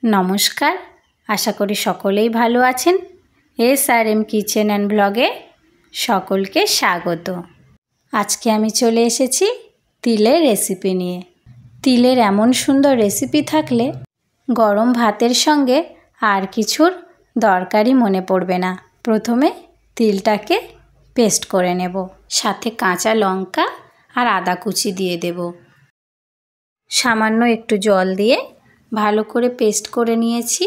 নমস্কার, আশা করি সকলেই ভালো আছেন। SRM কিচেন অ্যান্ড ব্লগে সকলকে স্বাগত। আজকে আমি চলে এসেছি তিলের রেসিপি নিয়ে। তিলের এমন সুন্দর রেসিপি থাকলে গরম ভাতের সঙ্গে আর কিছুর দরকারই মনে পড়বে না। প্রথমে তিলটাকে পেস্ট করে নেব, সাথে কাঁচা লঙ্কা আর আদা কুচি দিয়ে দেব। সামান্য একটু জল দিয়ে ভালো করে পেস্ট করে নিয়েছি।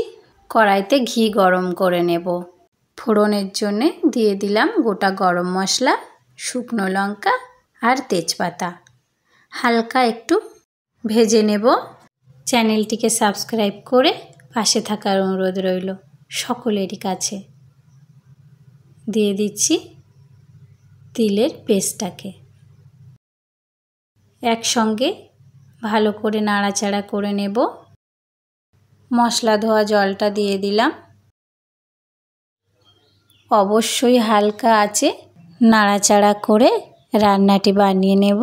কড়াইতে ঘি গরম করে নেব। ফোড়নের জন্যে দিয়ে দিলাম গোটা গরম মশলা, শুকনো লঙ্কা আর তেজপাতা। হালকা একটু ভেজে নেব। চ্যানেলটিকে সাবস্ক্রাইব করে পাশে থাকার অনুরোধ রইল সকলেরই কাছে। দিয়ে দিচ্ছি তিলের পেস্টটাকে। একসঙ্গে ভালো করে নাড়াচাড়া করে নেব। মশলা ধোয়া জলটা দিয়ে দিলাম। অবশ্যই হালকা আঁচে নাড়াচাড়া করে রান্নাটি বানিয়ে নেব।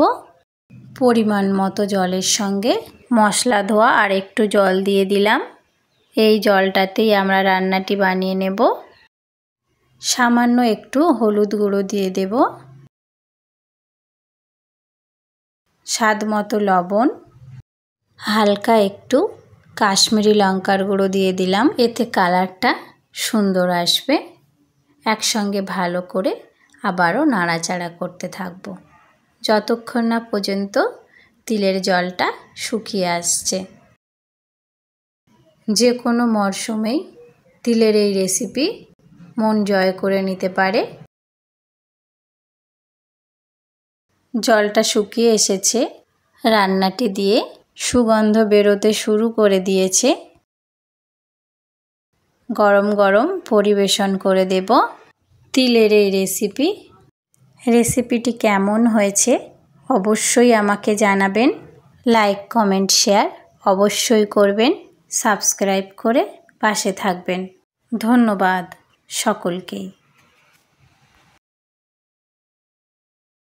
পরিমাণ মতো জলের সঙ্গে মশলা ধোয়া আর একটু জল দিয়ে দিলাম। এই জলটাতেই আমরা রান্নাটি বানিয়ে নেব। সামান্য একটু হলুদ গুঁড়ো দিয়ে দেব, স্বাদ মতো লবণ, হালকা একটু কাশ্মীরি লঙ্কার গুঁড়ো দিয়ে দিলাম। এতে কালারটা সুন্দর আসবে। একসঙ্গে ভালো করে আবারও নাড়াচাড়া করতে থাকব যতক্ষণ না পর্যন্ত তিলের জলটা শুকিয়ে আসছে। যে কোনো মরশুমেই তিলের এই রেসিপি মন জয় করে নিতে পারে। জলটা শুকিয়ে এসেছে। রান্নাটি দিয়ে সুগন্ধ বেরোতে শুরু করে দিয়েছে। গরম গরম পরিবেশন করে দেব তিলের এই রেসিপিটি কেমন হয়েছে অবশ্যই আমাকে জানাবেন। লাইক, কমেন্ট, শেয়ার অবশ্যই করবেন। সাবস্ক্রাইব করে পাশে থাকবেন। ধন্যবাদ সকলকেই।